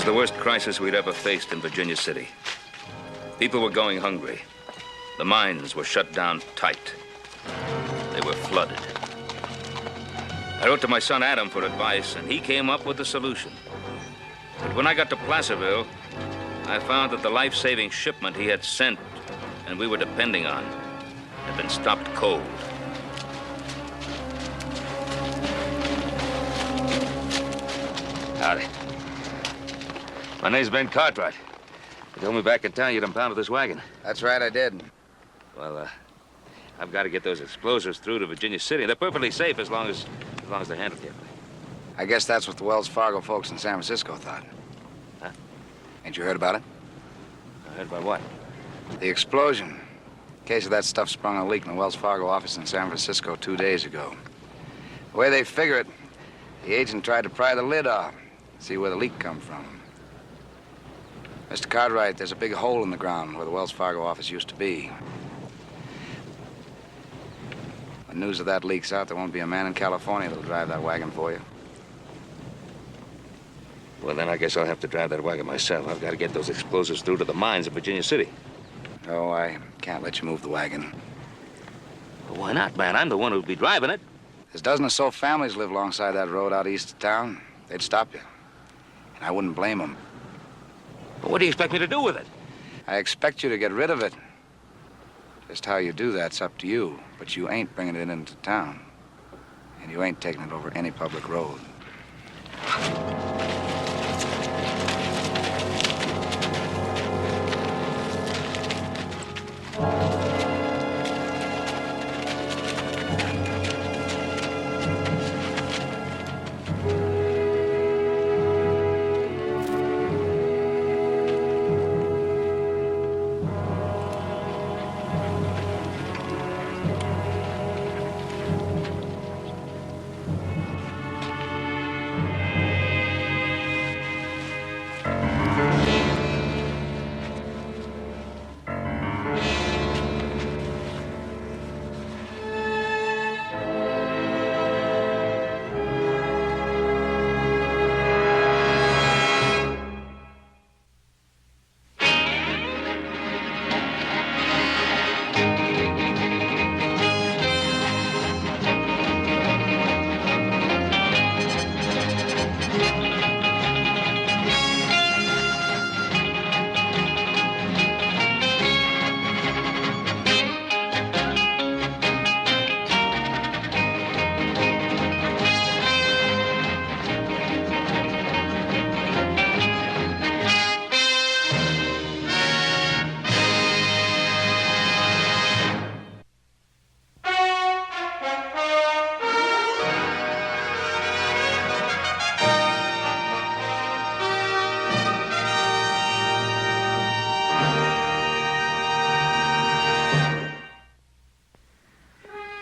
was the worst crisis we'd ever faced in Virginia City. People were going hungry. The mines were shut down tight. They were flooded. I wrote to my son Adam for advice, and he came up with a solution. But when I got to Placerville, I found that the life-saving shipment he had sent and we were depending on had been stopped cold. Howdy. My name's Ben Cartwright. You told me back in town you'd impounded this wagon. That's right, I did. Well, I've got to get those explosives through to Virginia City. They're perfectly safe as long as they're handled carefully. I guess that's what the Wells Fargo folks in San Francisco thought. Huh? Ain't you heard about it? I heard about what? The explosion. In case of that stuff sprung a leak in the Wells Fargo office in San Francisco 2 days ago. The way they figure it, the agent tried to pry the lid off, see where the leak come from. Mr. Cartwright, there's a big hole in the ground where the Wells Fargo office used to be. When news of that leaks out, there won't be a man in California that'll drive that wagon for you. Well, then I guess I'll have to drive that wagon myself. I've got to get those explosives through to the mines in Virginia City. No, I can't let you move the wagon. Well, why not, man? I'm the one who'd be driving it. There's a dozen or so families live alongside that road out east of town. They'd stop you. And I wouldn't blame them. Well, what do you expect me to do with it? I expect you to get rid of it. Just how you do that's up to you. But you ain't bringing it into town. And you ain't taking it over any public road.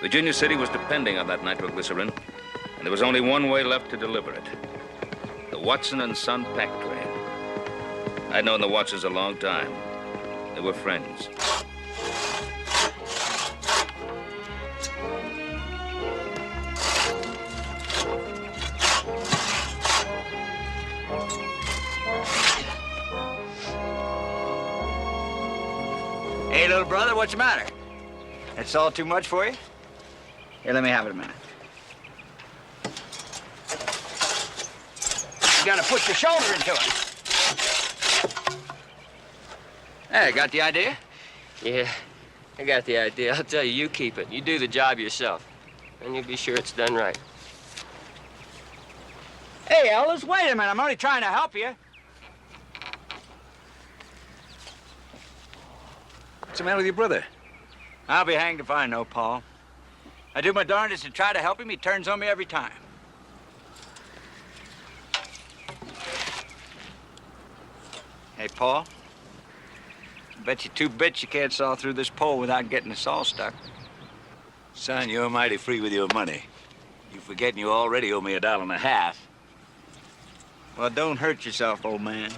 Virginia City was depending on that nitroglycerin, and there was only one way left to deliver it. The Watson and Son pack train. I'd known the Watsons a long time. They were friends. Hey, little brother, what's the matter? It's all too much for you? Here, let me have it a minute. You gotta put your shoulder into it. Hey, got the idea? Yeah, I got the idea. I'll tell you, you keep it. You do the job yourself, and you'll be sure it's done right. Hey, Ellis, wait a minute. I'm only trying to help you. What's the matter with your brother? I'll be hanged if I know, Paul. I do my darndest to try to help him. He turns on me every time. Hey, Paul. I bet you 2 bits you can't saw through this pole without getting the saw stuck. Son, you're mighty free with your money. You forgetting you already owe me $1.50. Well, don't hurt yourself, old man.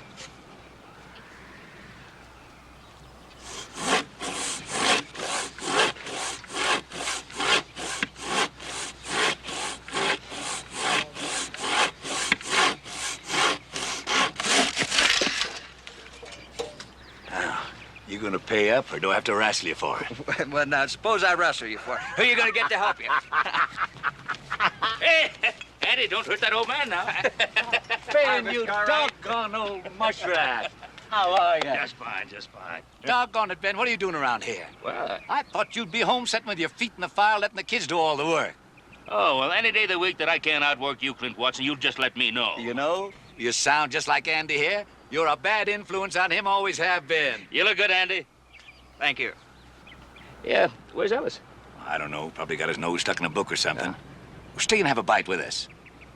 pay up, or do I have to wrestle you for it? Well, now, suppose I wrestle you for it. Who are you going to get to help you? Hey, Andy, don't hurt that old man now. Ben, you doggone old mushrat. How are you? Just fine, just fine. Doggone it, Ben. What are you doing around here? Well, I thought you'd be home sitting with your feet in the fire, letting the kids do all the work. oh, well, any day of the week that I can't outwork you, Clint Watson, you'll just let me know. You know, you sound just like Andy here. You're a bad influence on him, always have been. You look good, Andy. Thank you. Yeah, where's Ellis? I don't know. Probably got his nose stuck in a book or something. Well, stay and have a bite with us.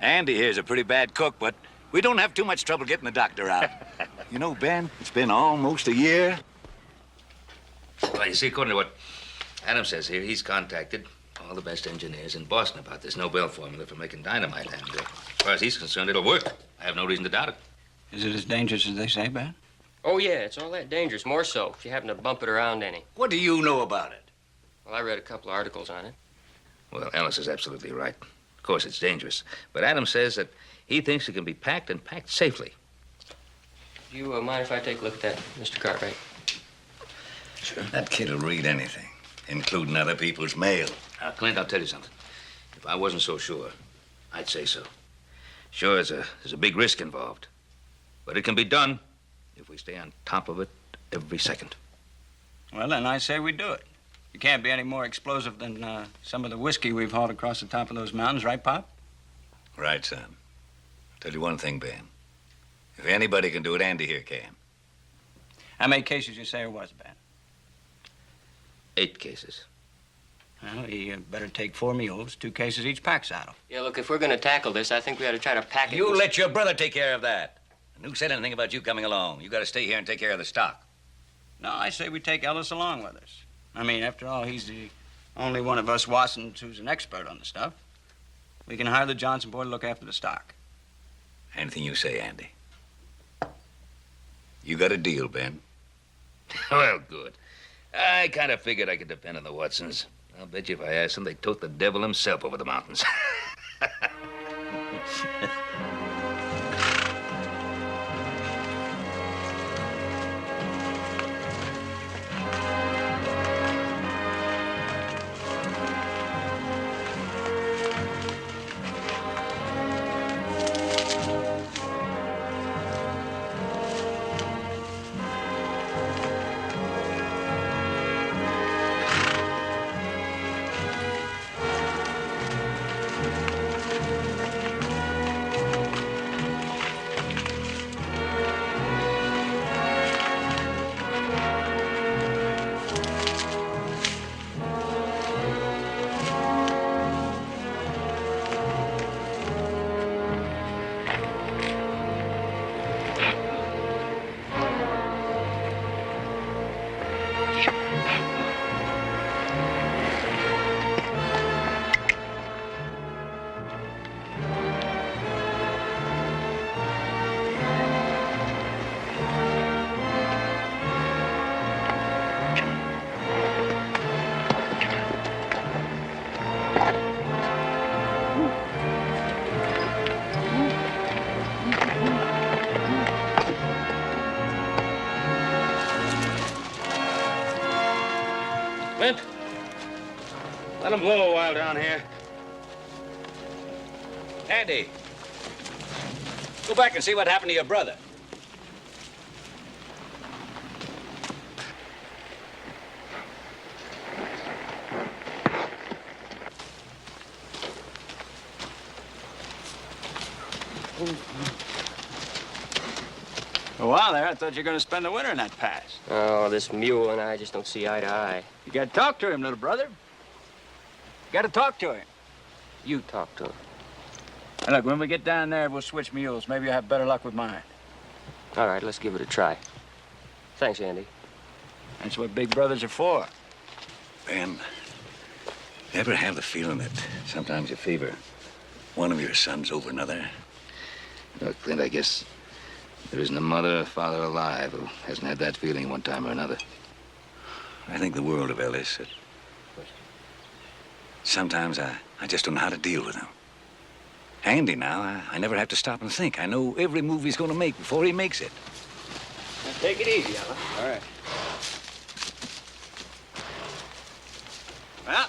Andy here's a pretty bad cook, but we don't have too much trouble getting the doctor out. You know, Ben, it's been almost a year. Well, you see, according to what Adam says here, he's contacted all the best engineers in Boston about this Nobel formula for making dynamite. And as far as he's concerned, it'll work. I have no reason to doubt it. Is it as dangerous as they say, Ben? Oh, yeah, it's all that dangerous. More so if you happen to bump it around any. What do you know about it? Well, I read a couple of articles on it. Well, Ellis is absolutely right. Of course, it's dangerous. But Adam says that he thinks it can be packed and packed safely. Do you mind if I take a look at that, Mr. Cartwright? Sure. That kid'll read anything, including other people's mail. Now, Clint, I'll tell you something. If I wasn't so sure, I'd say so. Sure, there's a big risk involved. But it can be done if we stay on top of it every second. Well, then I say we do it. You can't be any more explosive than some of the whiskey we've hauled across the top of those mountains, right, Pop? Right, son. I'll tell you one thing, Ben. If anybody can do it, Andy here can. How many cases you say there was, Ben? 8 cases. Well, you better take 4 mules, 2 cases each pack saddle. Yeah, look, if we're going to tackle this, I think we ought to try to pack it. You let your brother take care of that. And who said anything about you coming along? You got to stay here and take care of the stock. No, I say we take Ellis along with us. I mean, after all, he's the only one of us Watsons who's an expert on the stuff. We can hire the Johnson boy to look after the stock. Anything you say, Andy. You got a deal, Ben. Well, good. I kind of figured I could depend on the Watsons. I'll bet you if I asked them, they'd tote the devil himself over the mountains. Clint, let him blow a while down here. Andy, go back and see what happened to your brother. For a while there, I thought you were going to spend the winter in that pass. Oh, this mule and I just don't see eye to eye. You got to talk to him, little brother. Got to talk to him. You talk to him. And look, when we get down there, we'll switch mules. Maybe you'll have better luck with mine. All right, let's give it a try. Thanks, Andy. That's what big brothers are for. Ben, ever have the feeling that sometimes you favor one of your sons over another? Look, Clint, I guess there isn't a mother or father alive who hasn't had that feeling one time or another. I think the world of Ellis. Sometimes I just don't know how to deal with him. Andy now, I never have to stop and think. I know every move he's going to make before he makes it. Now, take it easy, Ella. All right. Well,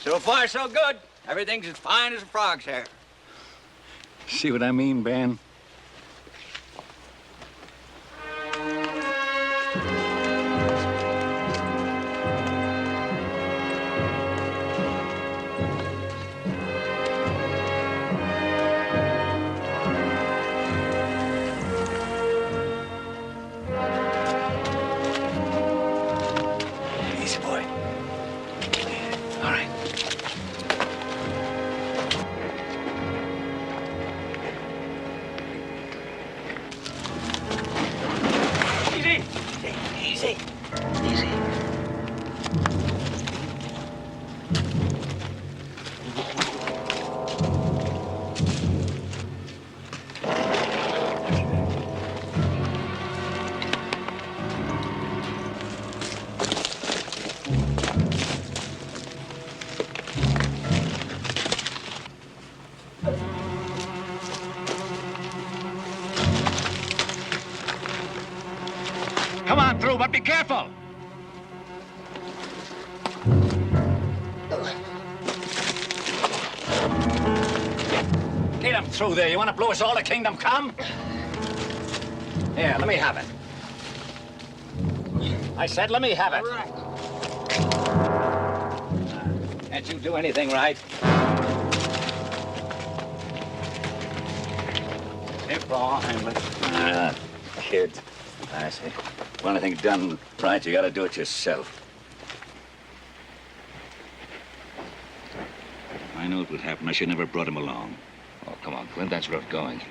so far so good. Everything's as fine as a frog's hair. See what I mean, Ben? Easy, boy. All right. Easy. Easy. Come on through, but be careful. Get him through there. You want to blow us all to kingdom come? Here, let me have it. I said, let me have it. All right. Can't you do anything right? Simple, I'll handle it. Kid. I see. Want anything done right, you gotta do it yourself. I knew it would happen. I should never have brought him along. Oh, come on, Clint, that's rough going.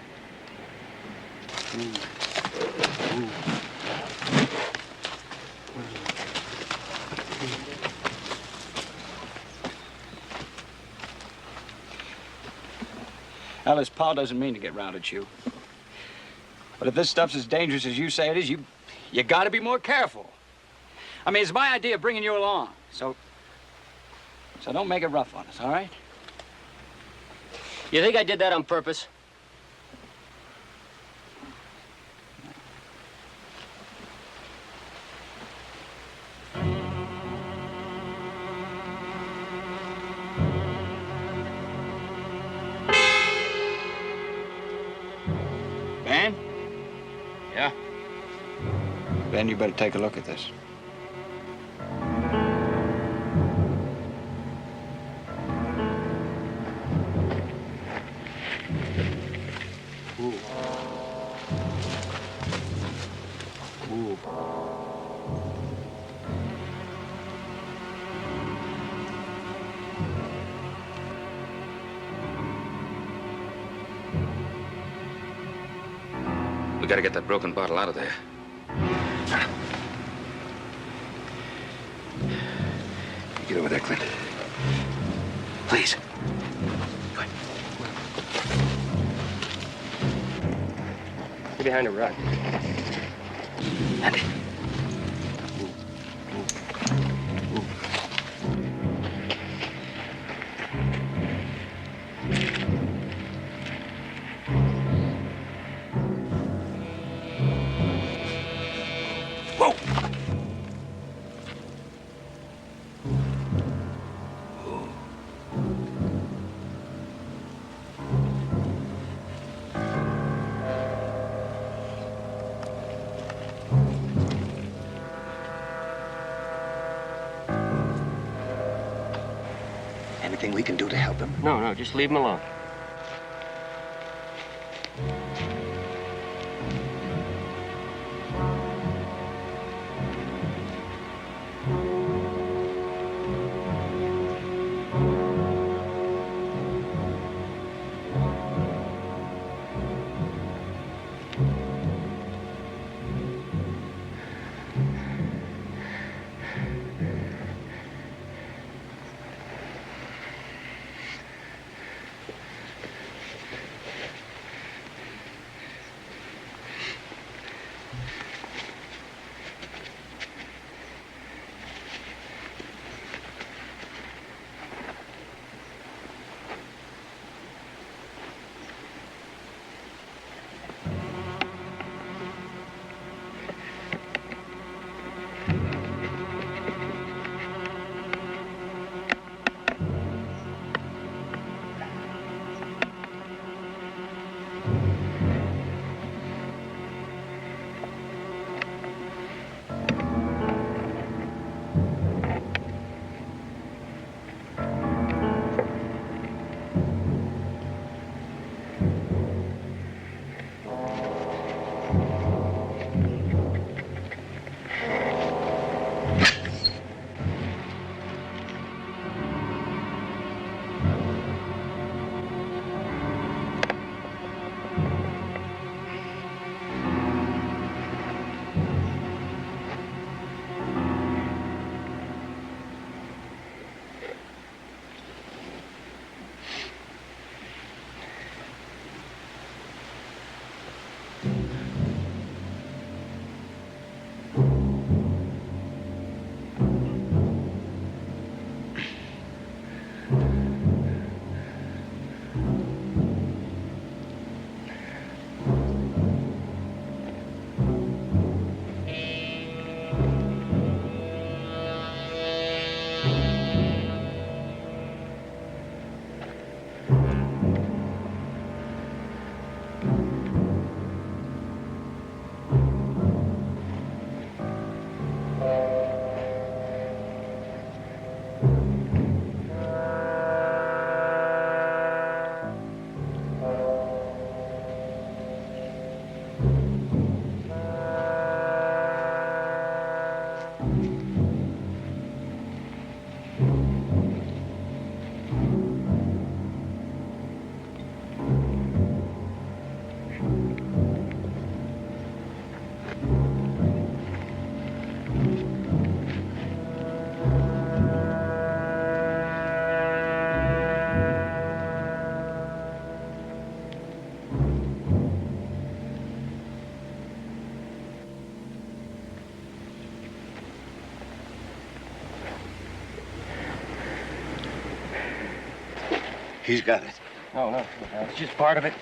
Alice, Pa doesn't mean to get round at you. But if this stuff's as dangerous as you say it is, you gotta be more careful. I mean, it's my idea of bringing you along, so don't make it rough on us, all right? You think I did that on purpose? Ben? Yeah? Ben, you better take a look at this. We gotta get that broken bottle out of there. You get over there, Clint. Please. Go ahead. Get behind a rock. Andy. Whoa! Anything we can do to help him? No, just leave him alone. He's got it. No, it's just part of it.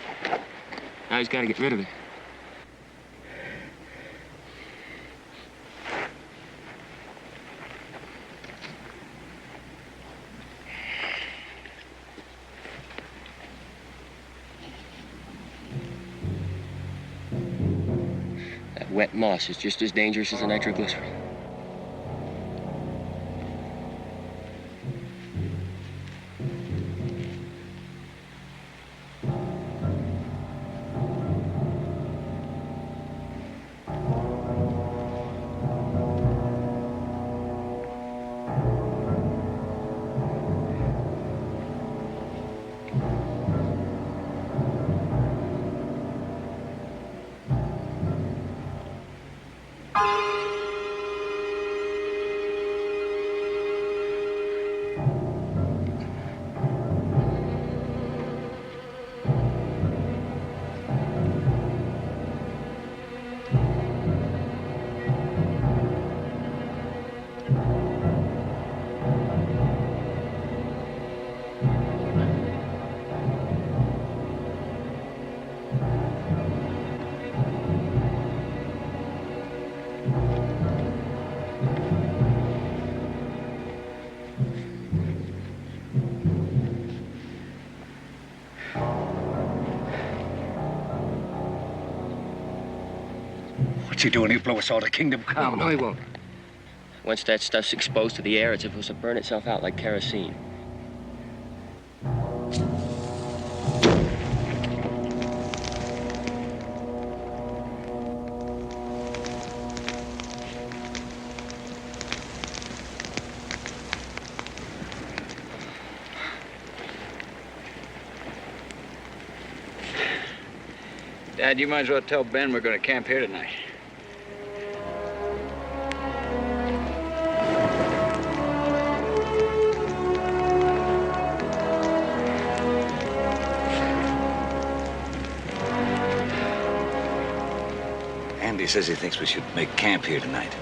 Now he's got to get rid of it. That wet moss is just as dangerous as the nitroglycerin. What's he doing? He'll blow us all to kingdom come. No, he won't. Once that stuff's exposed to the air, it's supposed to burn itself out like kerosene. Dad, you might as well tell Ben we're going to camp here tonight. Andy says he thinks we should make camp here tonight.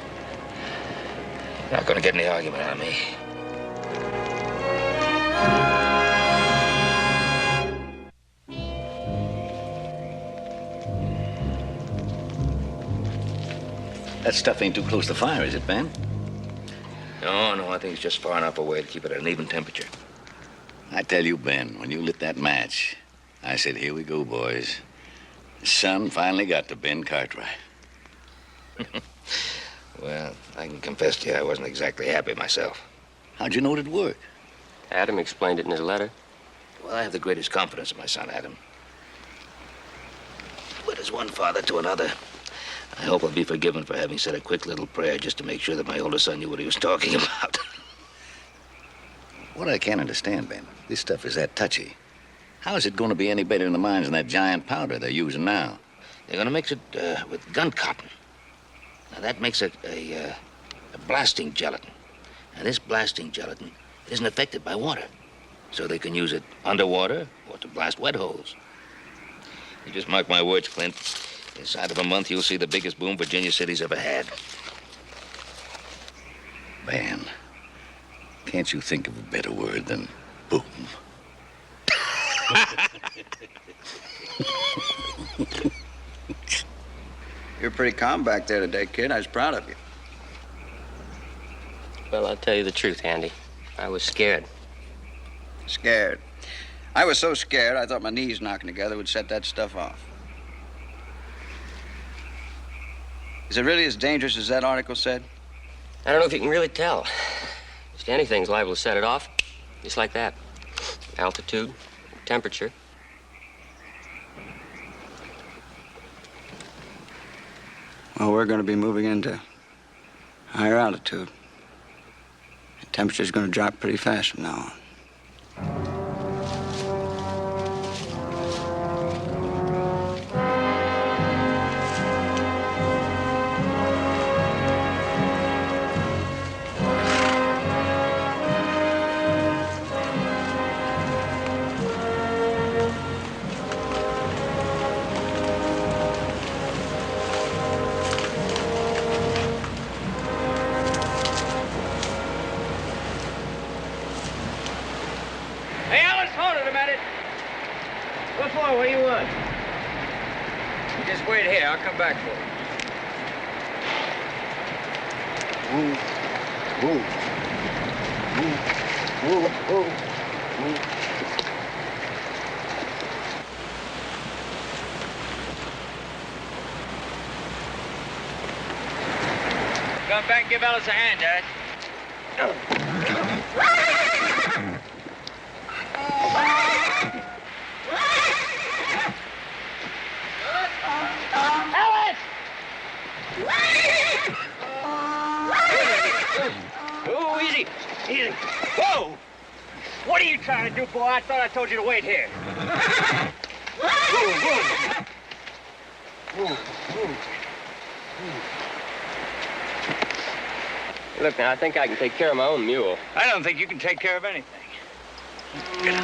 Not gonna get any argument out of me. That stuff ain't too close to fire, is it, Ben? No, I think it's just far enough away to keep it at an even temperature. I tell you, Ben, when you lit that match, I said, here we go, boys. The sun finally got to Ben Cartwright. Well, I can confess to you, I wasn't exactly happy myself. How'd you know it'd work? Adam explained it in his letter. Well, I have the greatest confidence in my son, Adam. But as one father to another, I hope I'll be forgiven for having said a quick little prayer just to make sure that my older son knew what he was talking about. What I can't understand, Ben, this stuff is that touchy. How is it going to be any better in the mines than that giant powder they're using now? They're going to mix it with gun cotton. Now, that makes a blasting gelatin. And this blasting gelatin isn't affected by water. So they can use it underwater or to blast wet holes. You just mark my words, Clint. Inside of a month, you'll see the biggest boom Virginia City's ever had. Ben, can't you think of a better word than boom? You're pretty calm back there today, kid. I was proud of you. Well, I'll tell you the truth, Andy. I was scared. Scared. I was so scared, I thought my knees knocking together would set that stuff off. Is it really as dangerous as that article said? I don't know if you can really tell. Just anything's liable to set it off. Just like that. Altitude, temperature. Well, we're going to be moving into higher altitude. The temperature's going to drop pretty fast from now on. Hey, Alice! Alice, hold it a minute. What for? What do you want? You just wait here. I'll come back for you. Come back and give Alice a hand, Dad. Alice! Oh, easy. Easy. Whoa! What are you trying to do, boy? I thought I told you to wait here. Look, now, I think I can take care of my own mule. I don't think you can take care of anything. Get up.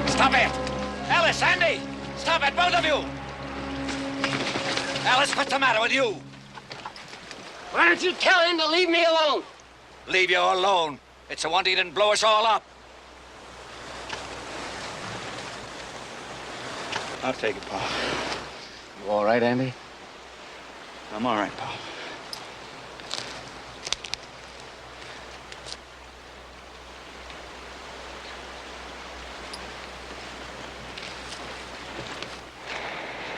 Stop it! Alice, Andy! Stop it, both of you! Alice, what's the matter with you? Why don't you tell him to leave me alone? Leave you alone. It's the one he didn't blow us all up. I'll take it, Pop. You all right, Andy? I'm all right, Pop.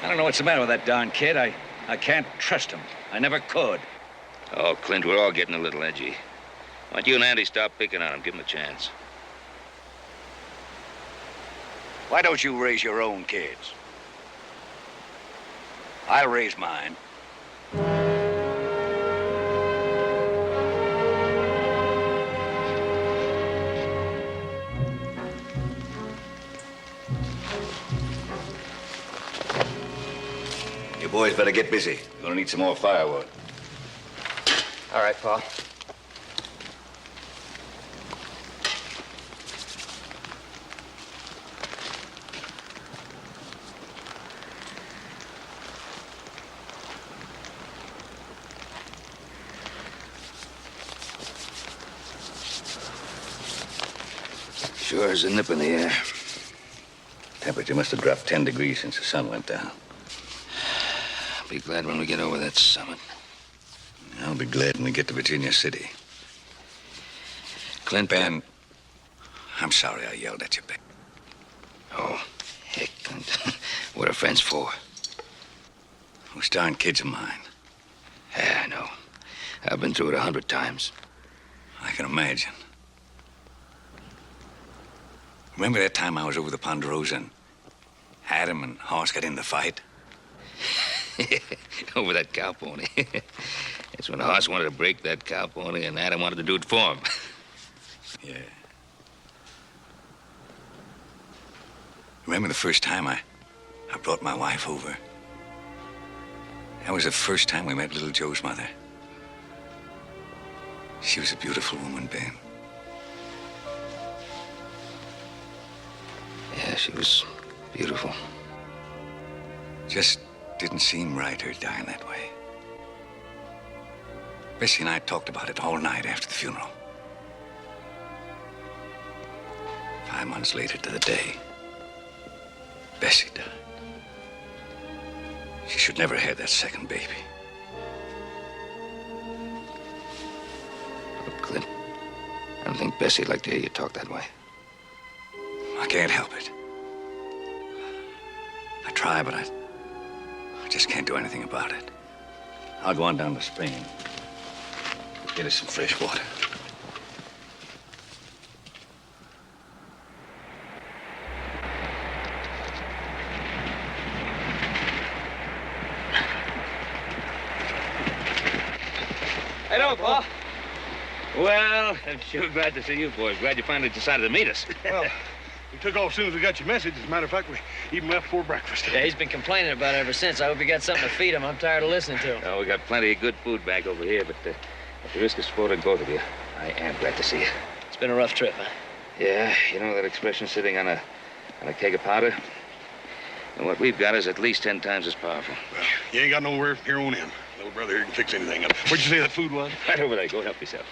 I don't know what's the matter with that darn kid. I can't trust him. I never could. Oh, Clint, we're all getting a little edgy. Why don't you and Andy stop picking on him? Give him a chance. Why don't you raise your own kids? I'll raise mine. You boys better get busy. You're gonna need some more firewood. All right, Pa. Sure is a nip in the air. Temperature must have dropped 10 degrees since the sun went down. Be glad when we get over that summit. I'll be glad when we get to Virginia City. Clint, Ben, I'm sorry I yelled at you, Ben. Oh, heck, Clint. What a friend's for. Those darn kids of mine. Yeah, I know. I've been through it 100 times. I can imagine. Remember that time I was over the Ponderosa and Adam and Hoss got in the fight? Over that cow pony. That's when Hoss wanted to break that cow pony and Adam wanted to do it for him. Yeah. Remember the first time I brought my wife over? That was the first time we met little Joe's mother. She was a beautiful woman, Ben. Yeah, she was beautiful. Just didn't seem right, her dying that way. Bessie and I talked about it all night after the funeral. 5 months later to the day, Bessie died. She should never have had that second baby. Look, Clint, I don't think Bessie'd like to hear you talk that way. I can't help it. I try, but I just can't do anything about it. I'll go on down to Spain. Get us some fresh water. Hello, Pa. Well, I'm sure glad to see you boys. Glad you finally decided to meet us. Well, we took off as soon as we got your message. As a matter of fact, we even left before breakfast. Yeah, he's been complaining about it ever since. I hope you got something to feed him. I'm tired of listening to him. Oh, we got plenty of good food back over here, but at the risk of spoiling both of you, I am glad to see you. It's been a rough trip, huh? Yeah, you know that expression, sitting on a keg of powder? And what we've got is at least 10 times as powerful. Well, you ain't got nowhere here on him. Little brother here can fix anything up. Where'd you say that food was? Right over there. Go help yourself.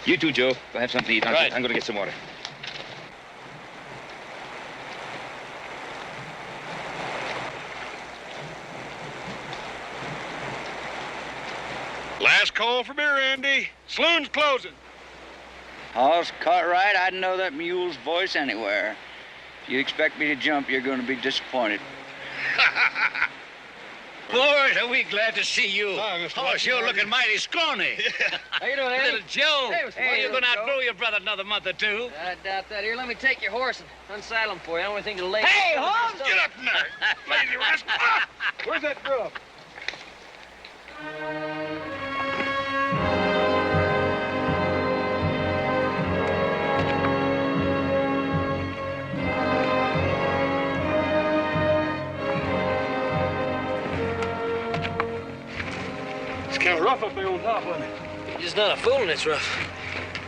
You too, Joe. Go have something to eat. Right. I'm going to get some water. Last call for beer, Andy. Saloon's closing. All's caught right. I'd know that mule's voice anywhere. If you expect me to jump, you're going to be disappointed. Boys, are we glad to see you. Hi, Mr. Oh, Watson. you're looking mighty scrawny. How you doing, Andy? Little Joe. Hey, Mr. Hey, Watson. you're going to Joe. outgrow your brother another month or two. I doubt that. Here, let me take your horse and unsaddle him for you. I only think it'll lay. Hey, Holmes! Get up from there, lazy rascal. Ah! Where's that grub? It's kind of rough up there on top, wasn't it? You're just not a fool and it's rough.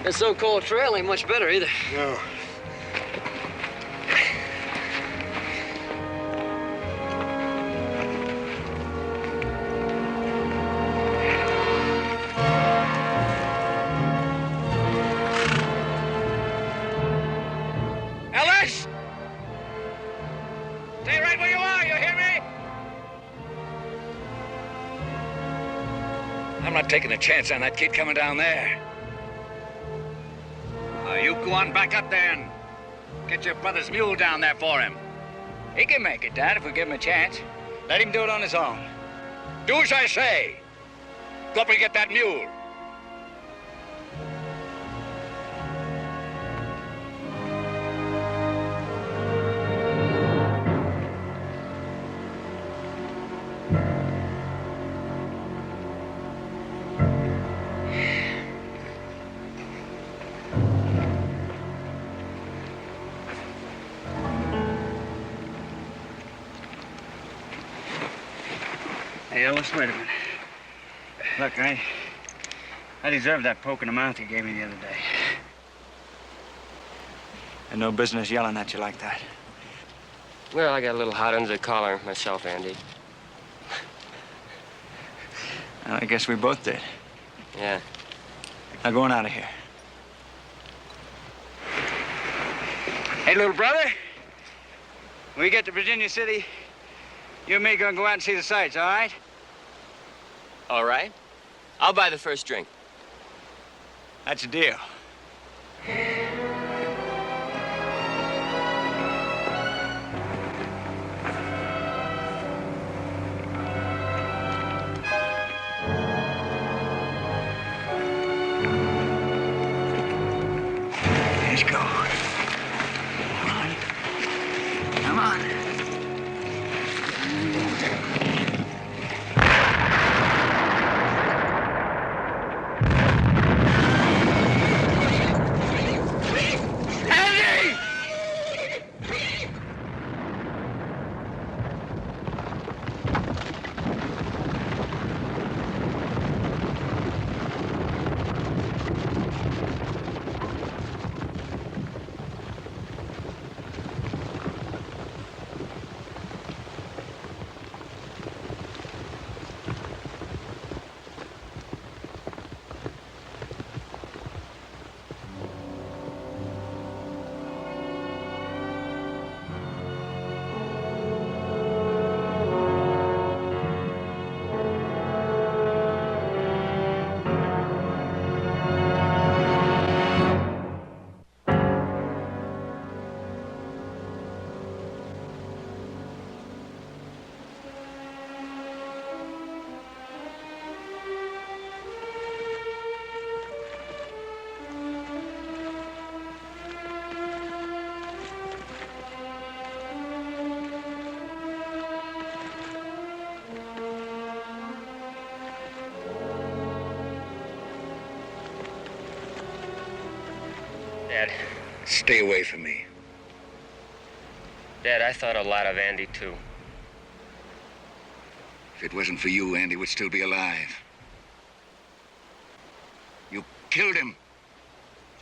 That so-called trail ain't much better either. No. Ellis! Stay right where you are, you hear me? I'm not taking a chance on that kid coming down there. You go on back up there and get your brother's mule down there for him. He can make it, Dad, if we give him a chance. Let him do it on his own. Do as I say. Go up and get that mule. Hey, Ellis, wait a minute. Look, I deserve that poke in the mouth you gave me the other day. And no business yelling at you like that. Well, I got a little hot under the collar myself, Andy. Well, I guess we both did. Yeah. Now, going out of here. Hey, little brother. When we get to Virginia City, you and me gonna go out and see the sights, all right? All right. I'll buy the first drink. That's a deal. Let's go. Come on. Come on. Dad. Stay away from me. Dad, I thought a lot of Andy, too. If it wasn't for you, Andy would still be alive. You killed him.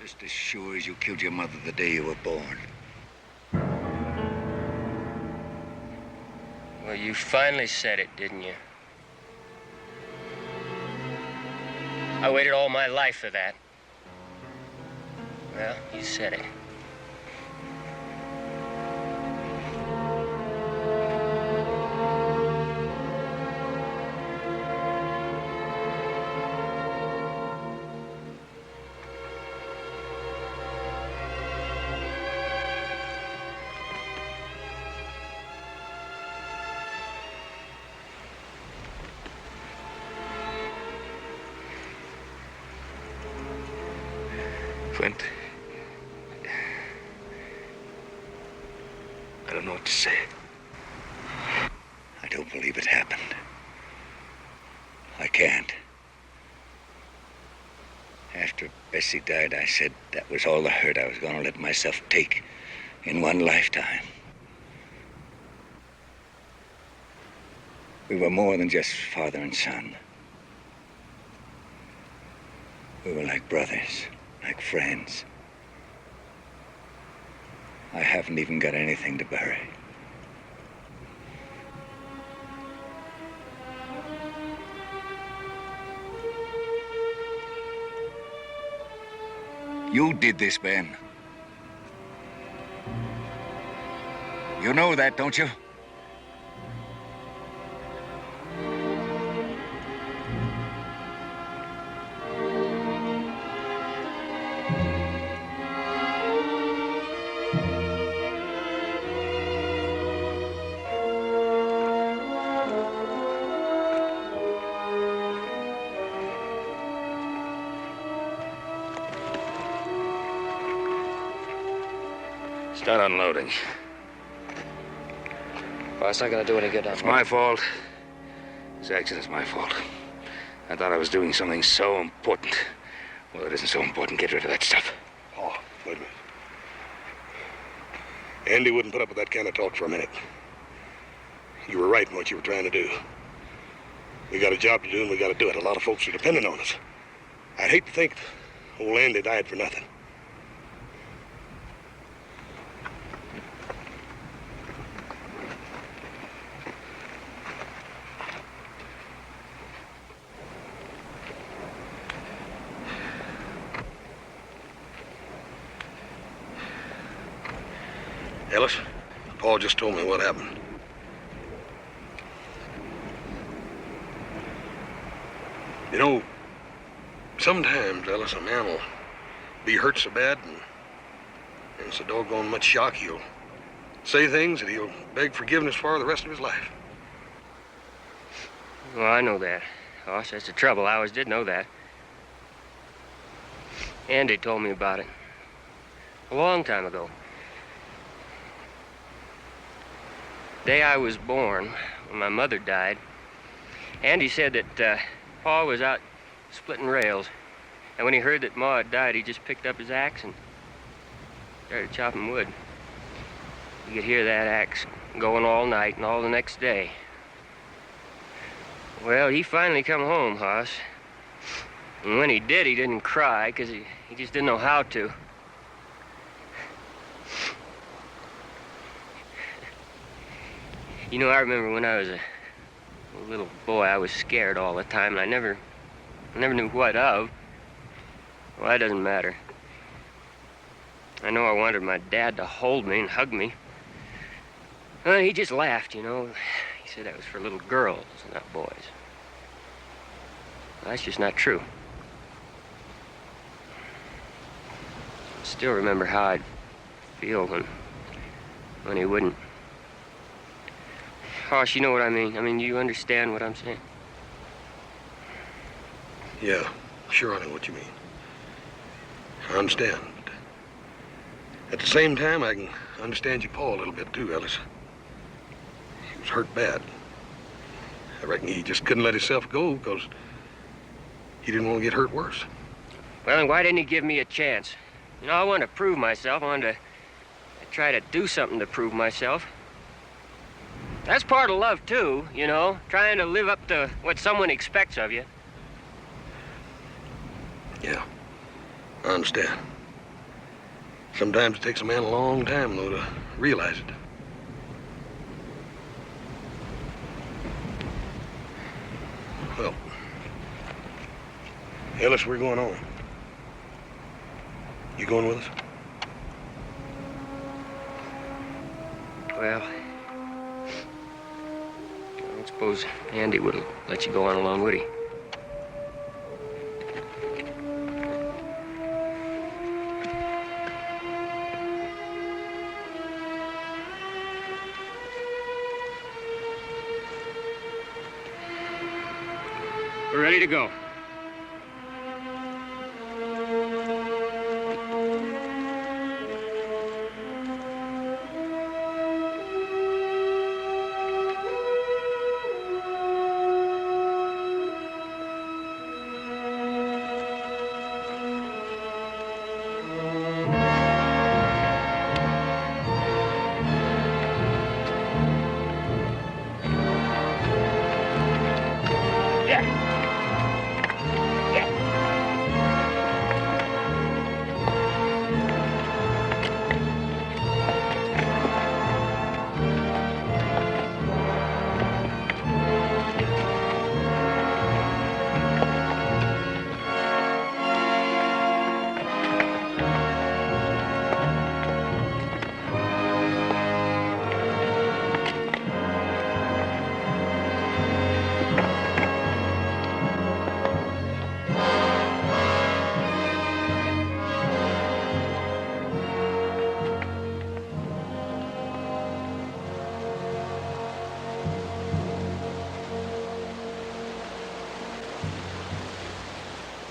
Just as sure as you killed your mother the day you were born. Well, you finally said it, didn't you? I waited all my life for that. Well, you said it. Clint, I don't know what to say. I don't believe it happened. I can't. After Bessie died, I said that was all the hurt I was going to let myself take in one lifetime. We were more than just father and son. We were like brothers, like friends. I haven't even got anything to bury. You did this, Ben. You know that, don't you? Start unloading. Well, it's not gonna do any good. It's my fault. This accident is my fault. I thought I was doing something so important. Well, it isn't so important. Get rid of that stuff. Oh, wait a minute. Andy wouldn't put up with that kind of talk for a minute. You were right in what you were trying to do. We got a job to do, and we got to do it. A lot of folks are depending on us. I'd hate to think old Andy died for nothing. Ellis, Paul just told me what happened. You know, sometimes, Ellis, a man will be hurt so bad and so doggone much shock he'll say things that he'll beg forgiveness for the rest of his life. Well, I know that. Gosh, that's the trouble. I always did know that. Andy told me about it a long time ago. The day I was born, when my mother died, Andy said that Paul was out splitting rails. And when he heard that Ma had died, he just picked up his axe and started chopping wood. You could hear that axe going all night and all the next day. Well, he finally come home, Hoss. And when he did, he didn't cry, because he just didn't know how to. You know, I remember when I was a little boy, I was scared all the time, and I never knew what of. Well, that doesn't matter. I know I wanted my dad to hold me and hug me. Well, he just laughed, you know. He said that was for little girls, not boys. Well, that's just not true. I still remember how I'd feel when he wouldn't. Hoss, you know what I mean. I mean, you understand what I'm saying? Yeah, sure I know what you mean. I understand. But at the same time, I can understand your Paul a little bit too, Ellis. He was hurt bad. I reckon he just couldn't let himself go because he didn't want to get hurt worse. Well, then why didn't he give me a chance? You know, I wanted to prove myself. I wanted to try to do something to prove myself. That's part of love, too, you know, trying to live up to what someone expects of you. Yeah, I understand. Sometimes it takes a man a long time, though, to realize it. Well, Ellis, we're going on. You going with us? Well, I don't suppose Andy would let you go on alone, would he? We're ready to go.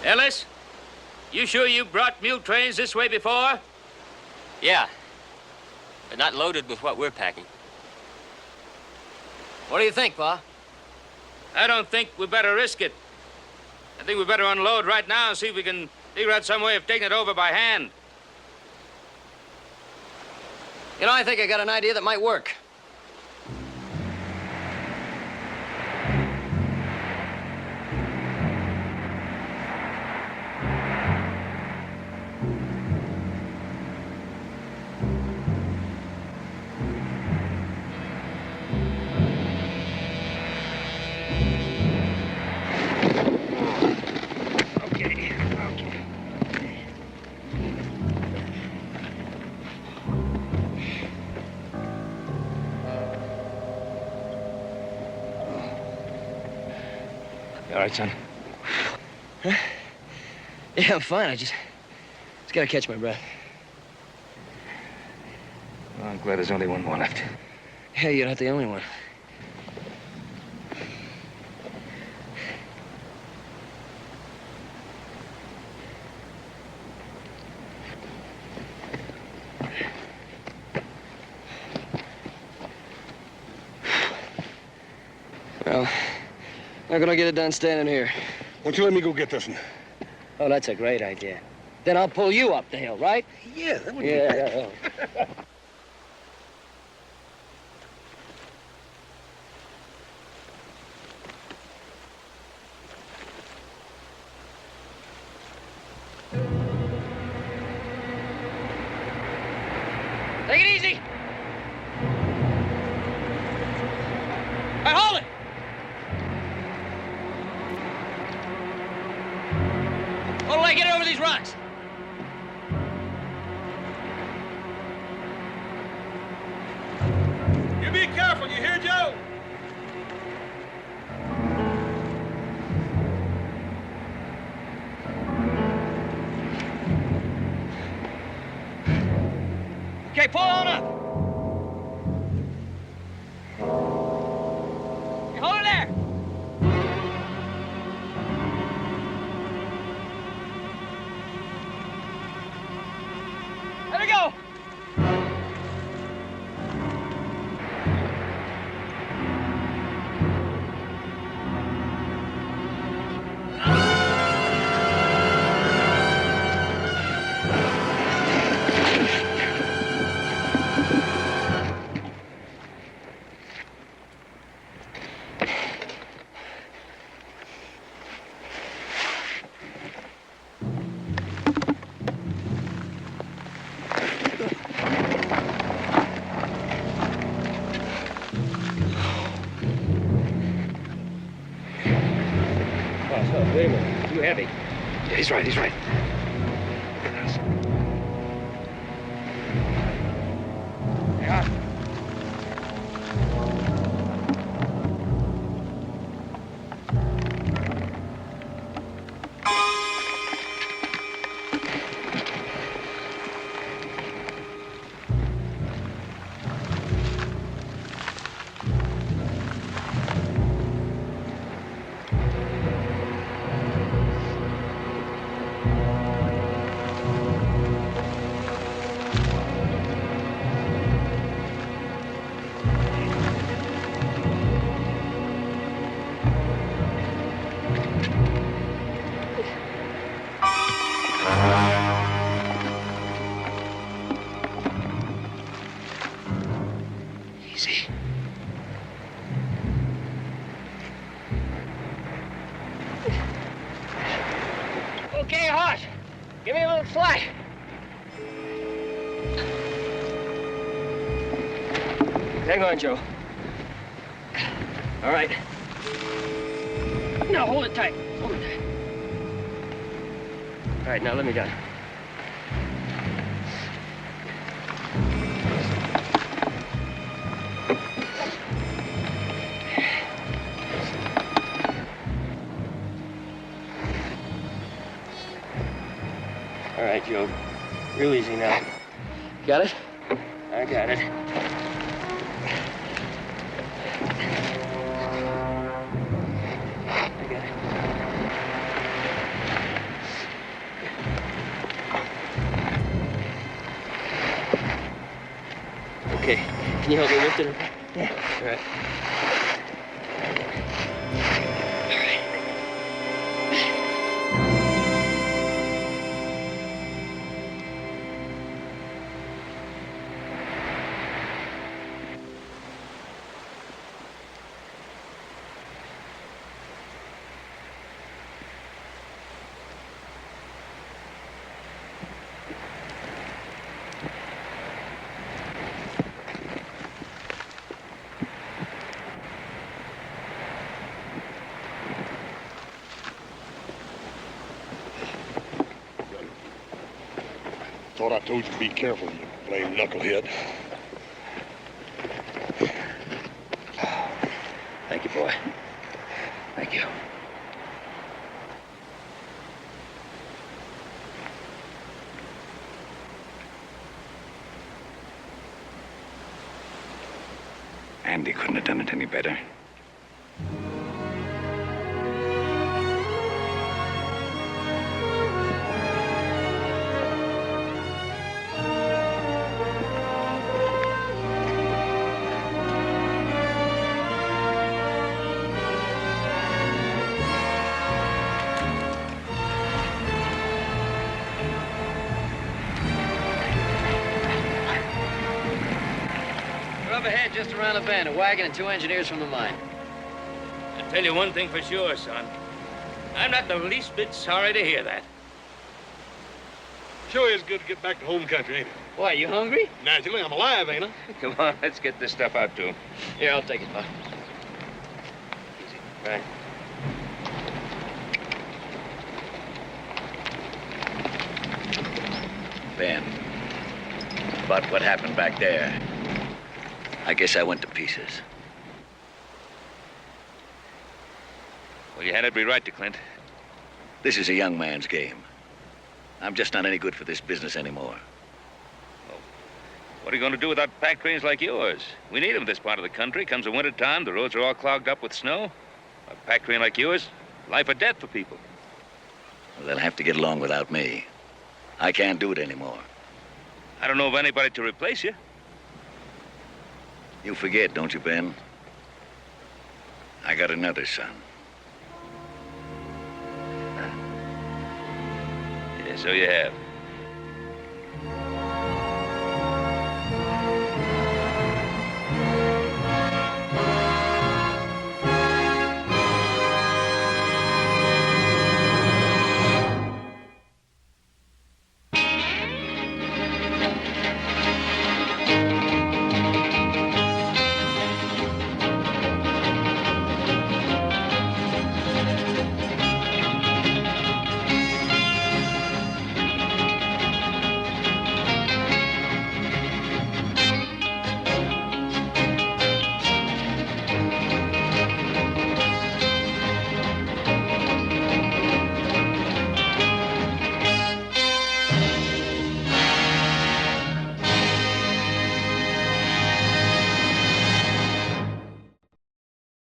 Ellis, you sure you brought mule trains this way before? Yeah, but not loaded with what we're packing. What do you think, Pa? I don't think we better risk it. I think we better unload right now and see if we can figure out some way of taking it over by hand. You know, I think I got an idea that might work. All right, son. Huh? Yeah, I'm fine. I just gotta catch my breath. Well, I'm glad there's only one more left. Yeah, you're not the only one. Well, not gonna get it done standing here. Why don't you let me go get this one? Oh, that's a great idea. Then I'll pull you up the hill, right? Yeah, that would be Yeah. Take it easy. All right, hold it. Hold it, get it over these rocks. You be careful, you hear, Joe? Okay, pull on up. You hold it there. There we go. Wait a minute. Too heavy. Yeah, he's right, he's right. Yeah. Easy. Okay, horse. Give me a little slack. Hang on, Joe. All right. Now, hold it tight. Hold it tight. All right, now let me down. All right, Joe. Real easy now. Got it? I got it. I got it. Okay. Can you help me lift it? Yeah. All right. Thought I told you to be careful, you blame knucklehead. Thank you, boy. Thank you. Andy couldn't have done it any better. Up ahead, just around the bend, a wagon and 2 engineers from the mine. I'll tell you one thing for sure, son. I'm not the least bit sorry to hear that. Sure is good to get back to home country, ain't it? Why, you hungry? Naturally, I'm alive, ain't I? Come on, let's get this stuff out to him. Here, I'll take it, Bob. Easy. Right. Ben, about what happened back there, I guess I went to pieces. Well, you had every right to, Clint. This is a young man's game. I'm just not any good for this business anymore. What are you going to do without pack trains like yours? We need them in this part of the country. Comes the winter time, the roads are all clogged up with snow. A pack train like yours, life or death for people. Well, they'll have to get along without me. I can't do it anymore. I don't know of anybody to replace you. You forget, don't you, Ben? I got another son. Yeah, so you have.